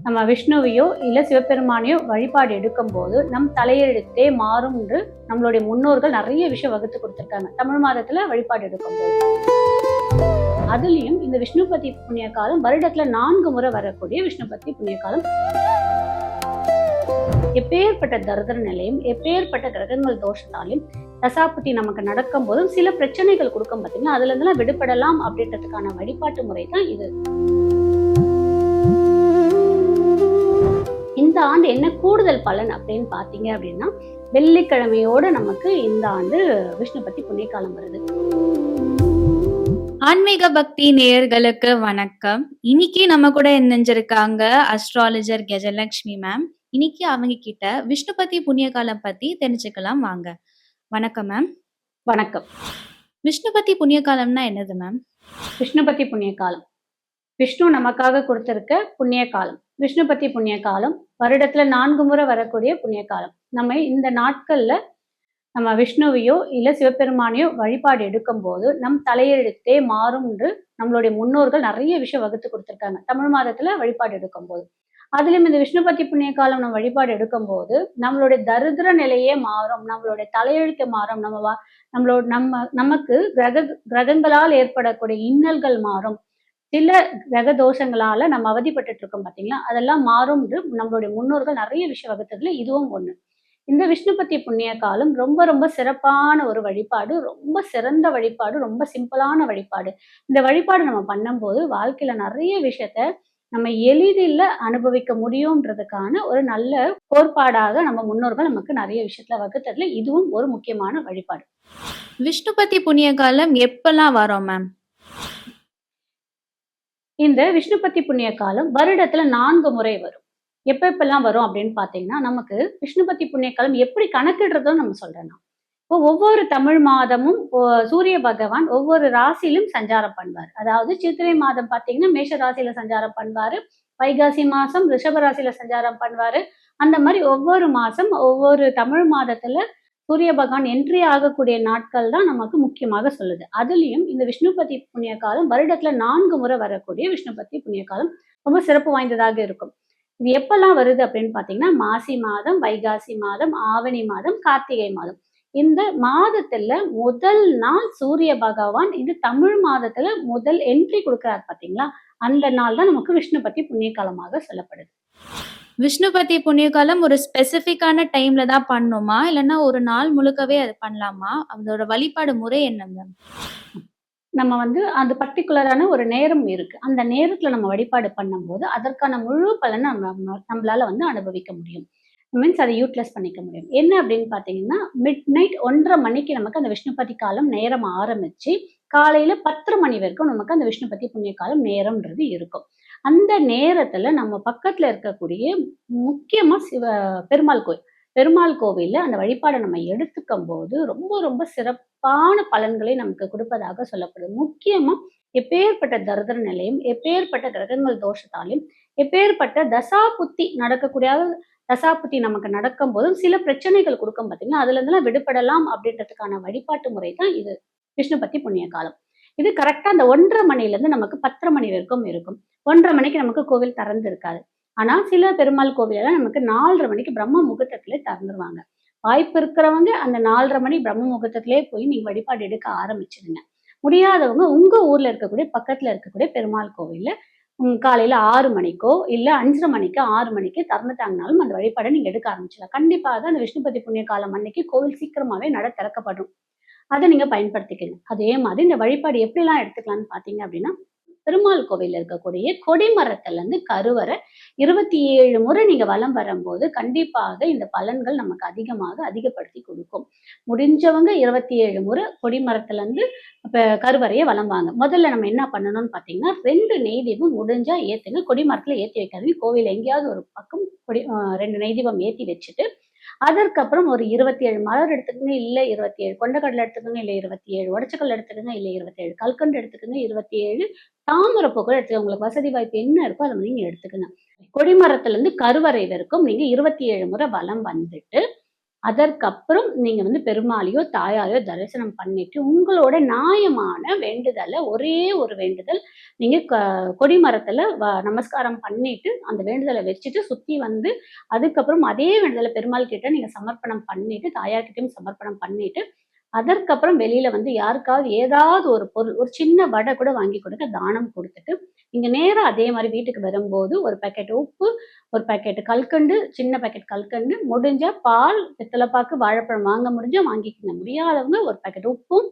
நம்ம விஷ்ணுவையோ இல்ல சிவபெருமானையோ வழிபாடு எடுக்கும்போது நம் தலையெழுத்தே மாறும் என்று நம்மளுடைய முன்னோர்கள் நிறைய விஷயம் வகுத்து கொடுத்திருக்காங்க. தமிழ் மாதத்துல வழிபாடு எடுக்கும்போது அதுலயும் இந்த விஷ்ணுபதி புண்ணிய காலம் வருடத்துல 4 முறை வரக்கூடிய விஷ்ணுபதி புண்ணிய காலம். எப்பேற்பட்ட தரித்திர நிலையும் எப்பேற்பட்ட கிரகங்கள் தோஷத்தாலையும் தசாபுத்தி நமக்கு நடக்கும் போதும் சில பிரச்சனைகள் கொடுக்கும் பார்த்தீங்கன்னா, அதுல இருந்தெல்லாம் விடுபடலாம் அப்படின்றதுக்கான வழிபாட்டு முறை தான் இது. இந்த ஆண்டு என்ன கூடுதல் பலன் அப்படின்னு பாத்தீங்க அப்படின்னா, வெள்ளிக்கிழமையோட நமக்கு இந்த ஆண்டு விஷ்ணுபதி புண்ணிய காலம் வருது. ஆன்மீக பக்தி நேயர்களுக்கு வணக்கம். இன்னைக்கு நம்ம கூட இணைஞ்சிருக்காங்க அஸ்ட்ராலஜர் கஜலட்சுமி மேம். இன்னைக்கு அவங்க கிட்ட விஷ்ணுபதி புண்ணிய காலம் பத்தி தெரிஞ்சுக்கலாம் வாங்க. வணக்கம் மேம். வணக்கம். விஷ்ணுபதி புண்ணிய காலம்னா என்னது மேம்? விஷ்ணுபதி புண்ணிய காலம் விஷ்ணு நமக்காக கொடுத்திருக்க புண்ணிய காலம். விஷ்ணுபதி புண்ணிய காலம் வருடத்துல 4 முறை வரக்கூடிய புண்ணிய காலம். நம்ம இந்த நாட்கள்ல நம்ம விஷ்ணுவையோ இல்ல சிவபெருமானையோ வழிபாடு எடுக்கும் போது நம் தலையெழுத்தே மாறும் என்று நம்மளுடைய முன்னோர்கள் நிறைய விஷயம் வகுத்து கொடுத்திருக்காங்க. தமிழ் மாதத்துல வழிபாடு எடுக்கும் போது அதுலயும் இந்த விஷ்ணுபதி புண்ணிய காலம் நம்ம வழிபாடு எடுக்கும் போது நம்மளுடைய தரித்திர நிலையே மாறும், நம்மளுடைய தலையெழுத்து மாறும், நமக்கு கிரகங்களால் ஏற்படக்கூடிய இன்னல்கள் மாறும், சில கிரக தோஷங்களால நம்ம அவதிப்பட்டு இருக்கோம் பாத்தீங்களா, அதெல்லாம் மாறும் என்று நம்மளுடைய முன்னோர்கள் நிறைய விஷயம் வகுத்ததுல இதுவும் ஒண்ணு. இந்த விஷ்ணுபதி புண்ணிய காலம் ரொம்ப ரொம்ப சிறப்பான ஒரு வழிபாடு, ரொம்ப சிறந்த வழிபாடு, ரொம்ப சிம்பிளான வழிபாடு. இந்த வழிபாடு நம்ம பண்ணும்போது வாழ்க்கையில நிறைய விஷயத்த நம்ம எளிதில் அனுபவிக்க முடியும்ன்றதுக்கான ஒரு நல்ல கோட்பாடாக நம்ம முன்னோர்கள் நமக்கு நிறைய விஷயத்துல வகுத்ததுல இதுவும் ஒரு முக்கியமான வழிபாடு. விஷ்ணுபதி புண்ணிய காலம் எப்பெல்லாம் வரும் மேம்? இந்த விஷ்ணுபதி புண்ணிய காலம் வருடத்துல 4 முறை வரும். எப்பெல்லாம் வரும் அப்படின்னு பாத்தீங்கன்னா, நமக்கு விஷ்ணுபதி புண்ணிய காலம் எப்படி கணக்கிடுறதும் நம்ம சொல்றேன். இப்போ ஒவ்வொரு தமிழ் மாதமும் சூரிய பகவான் ஒவ்வொரு ராசியிலும் சஞ்சாரம் பண்ணுவார். அதாவது சித்திரை மாதம் பாத்தீங்கன்னா மேஷ ராசியில சஞ்சாரம் பண்ணுவாரு, வைகாசி மாசம் ரிஷப ராசியில சஞ்சாரம் பண்ணுவாரு. அந்த மாதிரி ஒவ்வொரு மாசம் ஒவ்வொரு தமிழ் மாதத்துல சூரிய பகவான் என்ட்ரி ஆகக்கூடிய நாட்கள் தான் நமக்கு முக்கியமாக சொல்லுது. அதுலயும் இந்த விஷ்ணுபதி புண்ணிய காலம் வருடத்துல 4 முறை வரக்கூடிய விஷ்ணுபதி புண்ணிய காலம் ரொம்ப சிறப்பு வாய்ந்ததாக இருக்கும். இது எப்பெல்லாம் வருது அப்படின்னு பாத்தீங்கன்னா, மாசி மாதம், வைகாசி மாதம், ஆவணி மாதம், கார்த்திகை மாதம். இந்த மாதத்துல முதல் நாள் சூரிய பகவான் இது தமிழ் மாதத்துல முதல் என்ட்ரி கொடுக்கிறார் பாத்தீங்களா, அந்த நாள் தான் நமக்கு விஷ்ணுபதி புண்ணிய காலமாக சொல்லப்படுது. விஷ்ணுபதி புண்ணிய காலம் ஒரு ஸ்பெசிபிக்கான டைம்ல தான் பண்ணுமா, இல்லைன்னா ஒரு நாள் முழுக்கவே அது பண்ணலாமா? அதோட வழிபாடு முறை என்ன மேம்? நம்ம அந்த பர்டிகுலரான ஒரு நேரம் இருக்கு. அந்த நேரத்துல நம்ம வழிபாடு பண்ணும்போது அதற்கான முழு பலனை நம்மளால அனுபவிக்க முடியும். மீன்ஸ் அதை யூட்டிலைஸ் பண்ணிக்க முடியும். என்ன அப்படின்னு பாத்தீங்கன்னா, மிட் நைட் 1:30 மணிக்கு நமக்கு அந்த விஷ்ணுபதி காலம் நேரம் ஆரம்பிச்சு காலையில 10:30 மணி வரைக்கும் நமக்கு அந்த விஷ்ணுபதி புண்ணிய காலம் நேரம்ன்றது இருக்கும். அந்த நேரத்துல நம்ம பக்கத்துல இருக்கக்கூடிய முக்கியமா பெருமாள் கோவில்ல அந்த வழிபாடை நம்ம எடுத்துக்கும் போது ரொம்ப ரொம்ப சிறப்பான பலன்களை நமக்கு கொடுப்பதாக சொல்லப்படுது. முக்கியமா எப்பேற்பட்ட தரித்திர நிலையும் எப்பேற்பட்ட கிரகங்கள் தோஷத்தாலையும் எப்பேற்பட்ட தசாபுத்தி நடக்கக்கூடிய தசாபுத்தி நமக்கு நடக்கும் போதும் சில பிரச்சனைகள் கொடுக்கும் பார்த்தீங்கன்னா, அதுல இருந்தெல்லாம் விடுபடலாம் அப்படின்றதுக்கான வழிபாட்டு முறை தான் இது விஷ்ணுபதி புண்ணிய காலம். இது கரெக்டா அந்த 1:30 மணில இருந்து நமக்கு 10:30 மணி வரைக்கும் இருக்கும். 1:30 மணிக்கு நமக்கு கோவில் திறந்து இருக்காது. ஆனா சில பெருமாள் கோவிலெல்லாம் நமக்கு 4:30 மணிக்கு பிரம்ம முகூர்த்தத்திலே திறந்துருவாங்க. வாய்ப்பு இருக்கிறவங்க அந்த 4:30 மணி பிரம்ம முகூர்த்தத்திலே போய் நீங்க வழிபாடு எடுக்க ஆரம்பிச்சிடுங்க. முடியாதவங்க உங்க ஊர்ல இருக்கக்கூடிய பக்கத்துல இருக்கக்கூடிய பெருமாள் கோவில்ல காலையில 6 மணிக்கோ இல்ல 5:30 மணிக்கு 6 மணிக்கு திறந்துட்டாங்கனாலும் அந்த வழிபாடை நீங்க எடுக்க ஆரம்பிச்சிடலாம். கண்டிப்பாக அந்த விஷ்ணுபதி புண்ணிய காலம் அன்னைக்கு கோவில் சீக்கிரமாவே நட திறக்கப்படும். அதை நீங்க பயன்படுத்திக்கணும். அதே மாதிரி இந்த வழிபாடு எப்படிலாம் எடுத்துக்கலாம்னு பாத்தீங்க அப்படின்னா, பெருமாள் கோவில்ல இருக்கக்கூடிய கொடிமரத்துல இருந்து கருவறை 27 முறை நீங்க வலம் வரும்போது கண்டிப்பாக இந்த பலன்கள் நமக்கு அதிகப்படுத்தி கொடுக்கும். முடிஞ்சவங்க 27 முறை கொடிமரத்துல இருந்து கருவறையை வலம் வாங்க. முதல்ல நம்ம என்ன பண்ணணும்னு பாத்தீங்கன்னா, 2 நெய் தீபம் முடிஞ்சா ஏத்துங்க. கொடிமரத்துல ஏத்தி வைக்காதீங்க. கோவில் எங்கேயாவது ஒரு பக்கம் 2 நெய் தீபம் ஏத்தி வச்சுட்டு அதற்கப்புறம் ஒரு 27 மலர் எடுத்துக்கங்க, இல்ல 27 கொண்டக்கடலை எடுத்துக்கங்க, இல்ல 27 உடச்சக்கல் எடுத்துக்கங்க, இல்ல 27 கல்கண்டு எடுத்துக்கங்க, 27 தாமரைப்பூ கூட எடுத்துக்கங்க. உங்களுக்கு வசதி வாய்ப்பு என்ன இருக்கோ அதை நீங்க எடுத்துக்கங்க. கொடிமரத்துல இருந்து கருவறை வரைக்கும் நீங்க 27 முறை வலம் வந்துட்டு அதற்கப்புறம் நீங்க வந்து பெருமாளையோ தாயாரையோ தரிசனம் பண்ணிட்டு உங்களோட நியாயமான வேண்டுதலை, ஒரே ஒரு வேண்டுதல், நீங்க கொடிமரத்துல நமஸ்காரம் பண்ணிட்டு அந்த வேண்டுதலை வச்சுட்டு சுத்தி வந்து அதுக்கப்புறம் அதே வேண்டுதலை பெருமாள் கிட்ட நீங்க சமர்ப்பணம் பண்ணிட்டு தாயார்கிட்டயும் சமர்ப்பணம் பண்ணிட்டு அதற்கப்புறம் வெளியில வந்து யாருக்காவது ஏதாவது ஒரு பொருள், ஒரு சின்ன வடை கூட வாங்கி கொடுங்க, தானம் கொடுத்துட்டு, நீங்க நேரா அதே மாரி வீட்டுக்கு வரும்போது ஒரு பாக்கெட் உப்பு, ஒரு பாக்கெட் கல்கண்டு, சின்ன பாக்கெட் கல்கண்டு, முடிஞ்சா பால், வெத்தலைப்பாக்கு, வாழைப்பழம் வாங்க முடிஞ்சா வாங்கிக்கங்க. முடியாதவங்க ஒரு பாக்கெட் உப்பும்,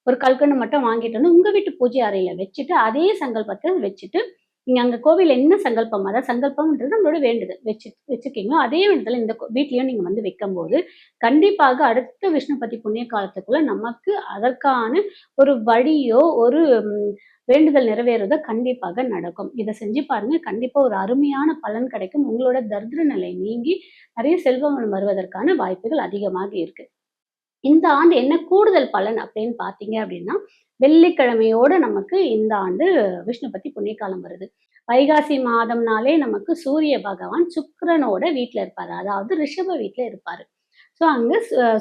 ஒரு கல்கண்டு மட்டும் வாங்கிட்டு வந்து உங்க வீட்டு பூஜை அறையில வச்சுட்டு, அதே சங்கல்பத்த வச்சுட்டு, நீங்க அங்க கோவில்ல என்ன சங்கல்பம், அதாவது சங்கல்பம்ன்றது நம்மளோட வேண்டுதல் வச்சிருக்கீங்களோ, அதே வேண்டுதல இந்த வீட்லயும் நீங்க வந்து வைக்கும்போது, கண்டிப்பாக அடுத்த விஷ்ணுபதி புண்ணிய காலத்துக்குள்ள நமக்கு அதற்கான ஒரு வழியோ, ஒரு வேண்டுதல் நிறைவேறுதோ கண்டிப்பாக நடக்கும். இத செஞ்சு பாருங்க. கண்டிப்பா ஒரு அருமையான பலன் கிடைக்கும். உங்களோட தரித்திர நிலை நீங்கி, நிறைய செல்வம் வருவதற்கான வாய்ப்புகள் அதிகமாக இருக்கு. இந்த ஆண்டு என்ன கூடுதல் பலன் அப்படின்னு பார்த்தீங்க அப்படின்னா, வெள்ளிக்கிழமையோட நமக்கு இந்த ஆண்டு விஷ்ணுபதி புண்ணியகாலம் வருது. வைகாசி மாதம்னாலே நமக்கு சூரிய பகவான் சுக்கிரனோட வீட்ல இருப்பாரு. அதாவது ரிஷப வீட்ல இருப்பாரு. ஸோ அங்க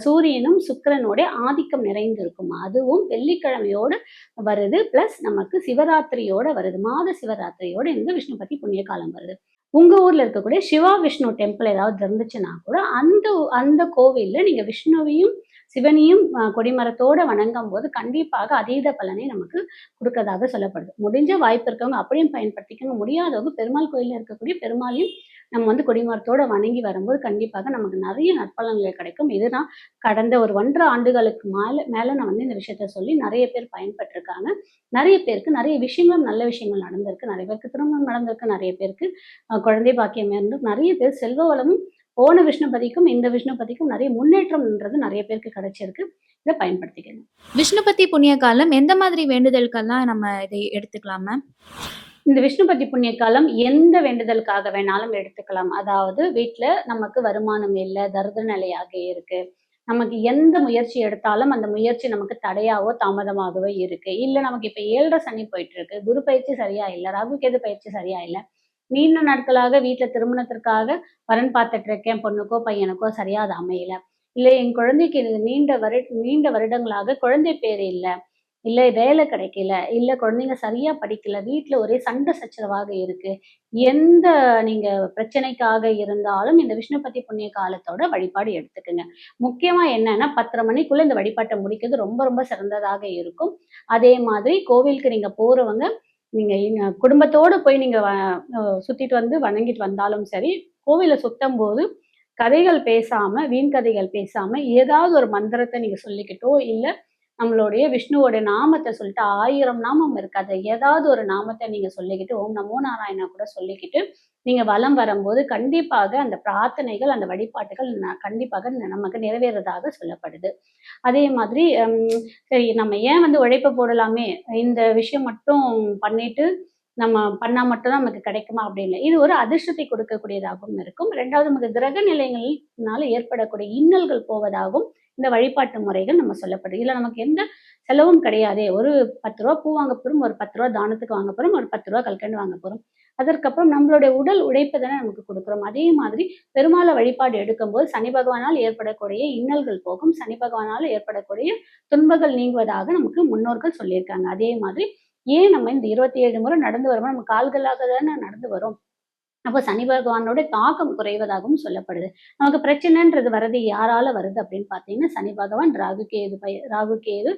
சூரியனும் சுக்கிரனோட ஆதிக்கம் நிறைந்திருக்கும். அதுவும் வெள்ளிக்கிழமையோடு வருது. பிளஸ் நமக்கு சிவராத்திரியோட வருது. மாத சிவராத்திரியோட இந்த விஷ்ணுபதி புண்ணிய காலம் வருது. உங்க ஊர்ல இருக்கக்கூடிய சிவா விஷ்ணு டெம்பிள் ஏதாவது இருந்துச்சுன்னா கூட அந்த அந்த கோவில்ல நீங்க விஷ்ணுவையும் சிவனையும் கொடிமரத்தோட வணங்கும் போது கண்டிப்பாக அதீத பலனை நமக்கு கொடுக்கறதாக சொல்லப்படுது. முடிஞ்ச வாய்ப்பு இருக்கவங்க அப்படியும் பயன்படுத்திக்கோங்க. முடியாதவங்க பெருமாள் கோயில்ல இருக்கக்கூடிய பெருமாளையும் நம்ம வந்து கொடிமரத்தோட வணங்கி வரும்போது கண்டிப்பாக நமக்கு நிறைய நற்பலன்கள் கிடைக்கும். இதுதான் கடந்த ஒரு 1½ ஆண்டுகளுக்கு மேல நான் வந்து இந்த விஷயத்த சொல்லி நிறைய பேர் பயன்பெற்றிருக்காங்க. நிறைய பேருக்கு நிறைய விஷயங்களும் நல்ல விஷயங்கள் நடந்திருக்கு. நிறைய பேருக்கு திருமணம் நடந்திருக்கு. நிறைய பேருக்கு குழந்தை பாக்கியம் இருந்து நிறைய பேர் செல்வ வளமும் போன விஷ்ணுபதிக்கும் இந்த விஷ்ணுபதிக்கும் நிறைய முன்னேற்றம்ன்றது நிறைய பேருக்கு கிடைச்சிருக்கு. இதை பயன்படுத்திக்கணும். விஷ்ணுபதி புண்ணிய காலம் எந்த மாதிரி வேண்டுதலுக்கெல்லாம் நம்ம இதை எடுத்துக்கலாம் மேம்? இந்த விஷ்ணுபதி புண்ணிய காலம் எந்த வேண்டுதலுக்காக வேணாலும் எடுத்துக்கலாம். அதாவது வீட்ல நமக்கு வருமானம் இல்ல, தரித்திர நிலையாக இருக்கு. நமக்கு எந்த முயற்சி எடுத்தாலும் அந்த முயற்சி நமக்கு தடையாவோ, தாமதமாகவோ இருக்கு. இல்ல நமக்கு இப்ப 7:30 சனி போயிட்டு இருக்கு. குரு பயிற்சி சரியா இல்ல. ராகு கேது பயிற்சி சரியா இல்ல. நீண்ட நாட்களாக வீட்ல திருமணத்திற்காக வரன் பார்த்துட்டு இருக்கேன். பொண்ணுக்கோ, பையனுக்கோ சரியா அது அமையல. இல்ல என் குழந்தைக்கு நீண்ட வருடங்களாக குழந்தை பேர் இல்ல. இல்ல வேலை கிடைக்கல. இல்ல குழந்தைங்க சரியா படிக்கல. வீட்ல ஒரே சண்டை சச்சரவாக இருக்கு. எந்த நீங்க பிரச்சனைக்காக இருந்தாலும் இந்த விஷ்ணுபதி புண்ணிய காலத்தோட வழிபாடு எடுத்துக்கங்க. முக்கியமா என்னன்னா 10:30 மணிக்குள்ள இந்த வழிபாட்டை முடிக்கிறது ரொம்ப ரொம்ப சிறந்ததாக இருக்கும். அதே மாதிரி கோவிலுக்கு நீங்க போறவங்க, நீங்க குடும்பத்தோட போய் நீங்க சுத்திட்டு வந்து வணங்கிட்டு வந்தாலும் சரி, கோவில சுத்தம்போது கதைகள் பேசாம, வீண் கதைகள் பேசாம, ஏதாவது ஒரு மந்திரத்த நீங்க சொல்லிக்கிட்டோ, இல்ல நம்மளுடைய விஷ்ணுவோட நாமத்த சொல்லிட்டு 1000 நாமம் இருக்கு. அதுல ஏதாவது ஒரு நாமத்த நீங்க சொல்லிக்கிட்டு, ஓம் நமோ நாராயணா கூட சொல்லிக்கிட்டு, நீங்க வலம் வரும்போது கண்டிப்பாக அந்த பிரார்த்தனைகள், அந்த வழிபாட்டுகள் கண்டிப்பாக நமக்கு நிறைவேறுவதாக சொல்லப்படுது. அதே மாதிரி சரி நம்ம ஏன் வந்து உழைப்ப போடலாமே, இந்த விஷயம் மட்டும் பண்ணிட்டு நம்ம பண்ணா மட்டும் தான் நமக்கு கிடைக்குமா அப்படின்னு. இது ஒரு அதிர்ஷ்டத்தை கொடுக்கக்கூடியதாகவும் இருக்கும். 2வது நமக்கு கிரக நிலைகள்னால ஏற்படக்கூடிய இன்னல்கள் போவதாகவும் இந்த வழிபாட்டு முறைகள் நம்ம சொல்லப்படுது. இதுல நமக்கு எந்த செலவும் கிடையாதே. ஒரு ரூ. 10 பூ வாங்க போறோம், ஒரு ரூ. 10 தானத்துக்கு வாங்க போறோம், ஒரு ரூ. 10 கல்கண்டு வாங்க போறோம். அதற்கப்புறம் நம்மளுடைய உடல் உழைப்பை தானே நமக்கு கொடுக்குறோம். அதே மாதிரி பெருமாளை வழிபாடு எடுக்கும்போது சனி பகவானால் ஏற்படக்கூடிய இன்னல்கள் போகும். சனி பகவானால் ஏற்படக்கூடிய துன்பங்கள் நீங்குவதாக நமக்கு முன்னோர்கள் சொல்லியிருக்காங்க. அதே மாதிரி ஏன் நம்ம இந்த 27 முறை நடந்து வரும்போது நம்ம கால்களாக தானே நடந்து வரோம். அப்போ சனி பகவானோட தாக்கம் குறைவதாகவும் சொல்லப்படுது. நமக்கு பிரச்சனைன்றது வர்றது யாரால வருது அப்படின்னு பார்த்தீங்கன்னா, சனி பகவான், ராகு கேது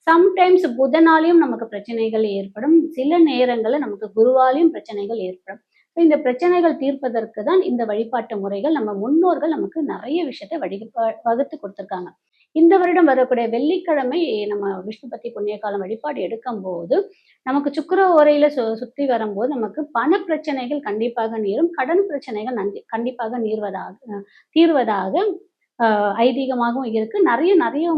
சம்டைம்ஸ் புதனாலையும் நமக்கு பிரச்சனைகள் ஏற்படும். சில நேரங்கள்ல நமக்கு குருவாலையும் பிரச்சனைகள் ஏற்படும். இந்த பிரச்சனைகள் தீர்ப்பதற்கு தான் இந்த வழிபாட்டு முறைகள் நம்ம முன்னோர்கள் நமக்கு நிறைய விஷயத்த வகுத்து கொடுத்துருக்காங்க. இந்த வருடம் வரக்கூடிய வெள்ளிக்கிழமை நம்ம விஷ்ணுபதி புண்ணியகாலம் வழிபாடு எடுக்கும்போது நமக்கு சுக்கிர ஓரையில சுத்தி வரும்போது நமக்கு பண பிரச்சனைகள் கண்டிப்பாக நீரும், கடன் பிரச்சனைகள் கண்டிப்பாக தீர்வதாக ஐதீகமாகவும் இருக்கு. நிறைய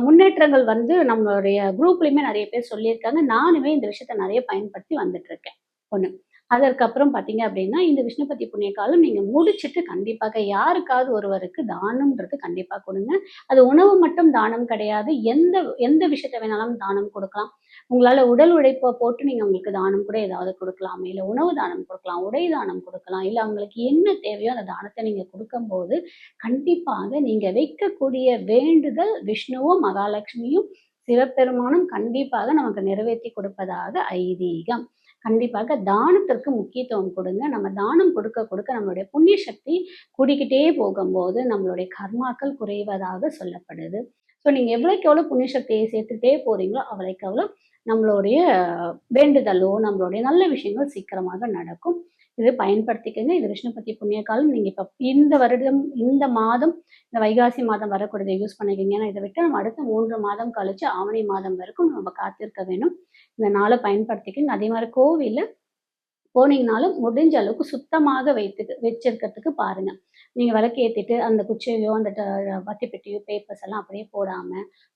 முன்னேற்றங்கள் வந்து நம்மளுடைய குரூப்லயுமே நிறைய பேர் சொல்லியிருக்காங்க. நானுமே இந்த விஷயத்த நிறைய பயன்படுத்தி வந்துட்டு இருக்கேன். ஒண்ணு. அதற்கப்புறம் பார்த்தீங்க அப்படின்னா, இந்த விஷ்ணுபதி புண்ணிய காலம் நீங்க முடிச்சுட்டு கண்டிப்பாக யாருக்காவது ஒருவருக்கு தானம்ன்றது கண்டிப்பா குடுங்க. அது உணவு மட்டும் தானம் கிடையாது. எந்த எந்த விஷயத்த வேணாலும் தானம் குடுக்கலாம். உங்களால உடல் உழைப்ப போட்டு நீங்க அவங்களுக்கு தானம் கூட ஏதாவது குடுக்கலாம். இல்ல உணவு தானம் குடுக்கலாம், உடை தானம் குடுக்கலாம். இல்ல அவங்களுக்கு என்ன தேவையோ அந்த தானத்த நீங்க குடுக்கும்போது, கண்டிப்பாக நீங்க வைக்கக்கூடிய வேண்டுதல் விஷ்ணுவும், மகாலட்சுமியும், சிவபெருமானும் கண்டிப்பாக நமக்கு நிறைவேத்தி கொடுப்பதாக ஐதீகம். கண்டிப்பாக தானத்திற்கு முக்கியத்துவம் கொடுங்க. நம்ம தானம் கொடுக்க கொடுக்க நம்மளுடைய புண்ணிய சக்தி கூடிக்கிட்டே போகும்போது, நம்மளுடைய கர்மாக்கள் குறைவதாக சொல்லப்படுது. ஸோ நீங்க எவ்வளவுக்கு எவ்வளோ புண்ணிய சக்தியை சேர்த்துட்டே போறீங்களோ, அவ்வளவுக்கு அவ்வளோ நம்மளுடைய வேண்டுதலோ, நம்மளுடைய நல்ல விஷயங்கள் சீக்கிரமாக நடக்கும். இது பயன்படுத்திக்கங்க. இது விஷ்ணுபதி புண்ணிய காலம். நீங்க இப்ப இந்த வருடம், இந்த மாதம், இந்த வைகாசி மாதம் வரக்கூடியதை யூஸ் பண்ணிக்கங்க. ஏன்னா இத விட்டு நம்ம அடுத்த 3 மாதம் கழிச்சு ஆவணி மாதம் வரைக்கும் நம்ம காத்திருக்க வேணும். இந்த நாள பயன்படுத்திக்கங்க. அதே மாரி கோவில்ல போனீங்கனாலும் முடிஞ்ச அளவுக்கு சுத்தமாக வச்சிருக்கிறதுக்கு பாருங்க. நீங்க விளக்கேத்திட்டு அந்த குச்சியோ, அந்த வத்தி பெட்டியோ, பேப்பர்ஸ் எல்லாம் அப்படியே போடாம,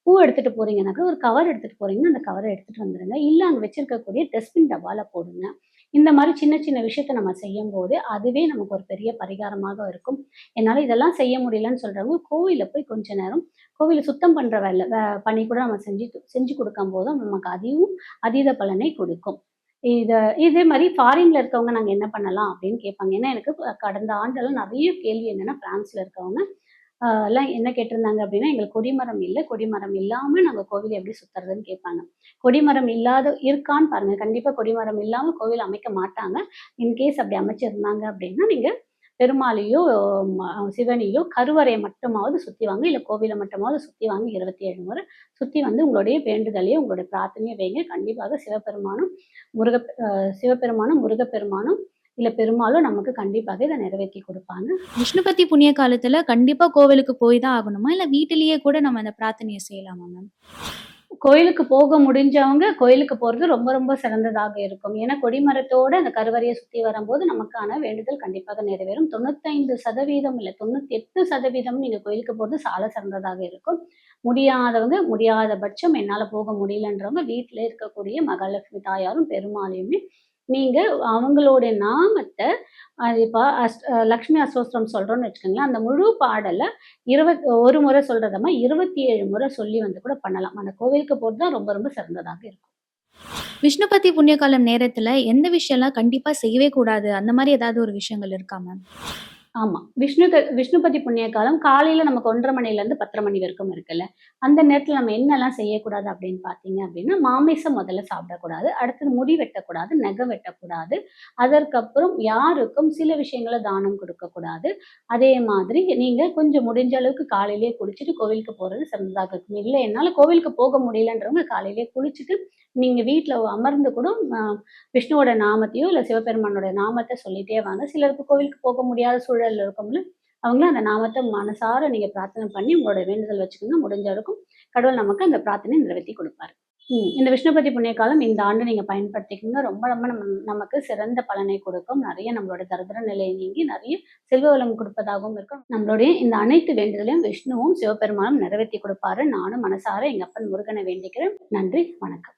பூ எடுத்துட்டு போறீங்கன்னாக்க ஒரு கவர் எடுத்துட்டு போறீங்கன்னா, அந்த கவர எடுத்துட்டு வந்துருங்க. இல்ல அங்க வச்சிருக்கக்கூடிய டஸ்ட்பின் டப்பால போடுங்க. இந்த மாரி சின்ன சின்ன விஷயத்த நம்ம செய்யும்போது, அதுவே நமக்கு ஒரு பெரிய பரிகாரமாக இருக்கும். என்னால இதெல்லாம் செய்ய முடியலன்னு சொல்றவங்க, கோவில்ல போய் கொஞ்ச நேரம் கோவில சுத்தம் பண்ற வேல பணி கூட நம்ம செஞ்சு குடுக்கும்போது நமக்கு அதுவும் அதீத பலனை குடுக்கும். இத இதே மாரி ஃபாரின்ல இருக்கவங்க நாங்க என்ன பண்ணலாம் அப்படின்னு கேட்பாங்க. ஏன்னா எனக்கு கடந்த ஆண்டெல்லாம் நெறைய கேள்வி என்னன்னா, பிரான்ஸ்ல இருக்கவங்க எல்லாம் என்ன கேட்டிருந்தாங்க அப்படின்னா, எங்களுக்கு கொடிமரம் இல்ல. கொடிமரம் இல்லாம நாங்க கோவில் எப்படி சுத்துறதுன்னு கேட்பாங்க. கொடிமரம் இருக்கான்னு பாருங்க. கண்டிப்பா கொடிமரம் இல்லாம கோவில் அமைக்க மாட்டாங்க. இன்கேஸ் அப்படி அமைச்சிருந்தாங்க அப்படின்னா, நீங்க பெருமாளையோ, சிவனையோ கருவறைய மட்டுமாவது சுத்தி வாங்க. இல்ல கோவில மட்டுமாவது சுத்தி வாங்க 27 முறை. சுத்தி வந்து உங்களுடைய வேண்டுதலையோ, உங்களுடைய பிரார்த்தனையோ வைங்க. கண்டிப்பாக முருக முருகப்பெருமானும், இல்ல பெருமாளும் நமக்கு கண்டிப்பாக இத நிறைவேத்தி குடுப்பாங்க. விஷ்ணுபதி புண்ணிய காலத்துல கண்டிப்பா கோவிலுக்கு போய் தான் ஆகணுமா? இல்ல வீட்டிலேயே கூட நம்ம அந்த பிரார்த்தனைய செய்யலாமா மேம்? கோயிலுக்கு போக முடிஞ்சவங்க கோயிலுக்கு போறது ரொம்ப ரொம்ப சிறந்ததாக இருக்கும். ஏன்னா கொடிமரத்தோட அந்த கருவறைய சுத்தி வரும்போது நமக்கான வேண்டுதல் கண்டிப்பாக நிறைவேறும். 95% இல்ல 98% நீங்க கோயிலுக்கு போறது சால சிறந்ததாக இருக்கும். முடியாதவங்க, முடியாத பட்சம் என்னால போக முடியலன்றவங்க வீட்ல இருக்கக்கூடிய மகாலட்சுமி தாயாரும், பெருமாளையுமே நீங்க அவங்களுடைய நாமத்த இப்ப லக்ஷ்மி அஷ்டோத்திரம் சொல்றோம்னு வச்சுக்கோங்களேன். அந்த முழு பாடல 1 முறை சொல்றதம்மா 27 முறை சொல்லி வந்து கூட பண்ணலாம். அந்த கோவிலுக்கு போறது தான் ரொம்ப ரொம்ப சிறந்ததாக இருக்கும். விஷ்ணுபதி புண்ணிய காலம் நேரத்துல எந்த விஷயம்லாம் கண்டிப்பா செய்யவே கூடாது? அந்த மாரி ஏதாவது ஒரு விஷயங்கள் இருக்கா மேம்? ஆமா. விஷ்ணுபதி புண்ணிய காலம் காலையில நமக்கு 1:30 மணிலேருந்து 10:30 மணி வரைக்கும் இருக்குல்ல. அந்த நேரத்துல நம்ம என்னலாம் செய்யக்கூடாது அப்படின்னு பார்த்தீங்க அப்படின்னா, மாமிசம் முதல்ல சாப்பிடக்கூடாது. அடுத்தது முடி வெட்டக்கூடாது, நகம் வெட்டக்கூடாது. அதற்கப்புறம் யாருக்கும் சில விஷயங்கள தானம் கொடுக்கக்கூடாது. அதே மாதிரி நீங்க கொஞ்சம் முடிஞ்ச அளவுக்கு காலையிலேயே குளிச்சுட்டு கோவிலுக்கு போறது சிறந்ததாக இருக்கும். இல்ல என்னால கோவிலுக்கு போக முடியலன்றவங்க காலையிலேயே குளிச்சுட்டு, நீங்க வீட்ல அமர்ந்து கூட விஷ்ணுவோட நாமத்தையோ, இல்ல சிவபெருமானோட நாமத்த சொல்லிட்டே வாங்க. சிலருக்கு கோவிலுக்கு போக முடியாத சூழல்ல இருக்கவங்கள, அவங்களும் அந்த நாமத்த மனசார நீங்க பிரார்த்தனை பண்ணி உங்களோட வேண்டுதல் வச்சுக்கோங்க. முடிஞ்ச வரைக்கும் கடவுள் நமக்கு அந்த பிரார்த்தனைய நிறைவேத்தி குடுப்பாரு. இந்த விஷ்ணுபதி புண்ணிய காலம் இந்த ஆண்டு நீங்க பயன்படுத்திக்கங்க. ரொம்ப ரொம்ப நமக்கு சிறந்த பலனை கொடுக்கும். நெறைய நம்மளோட தரித்திர நிலை நீங்கி நெறைய செல்வ வளம் குடுப்பதாகவும் இருக்கும். நம்மளுடைய இந்த அனைத்து வேண்டுதலையும் விஷ்ணுவும், சிவபெருமானும் நிறைவேத்தி குடுப்பாரு. நானும் மனசார எங்க அப்பன் முருகனை வேண்டிக்கிறேன். நன்றி, வணக்கம்.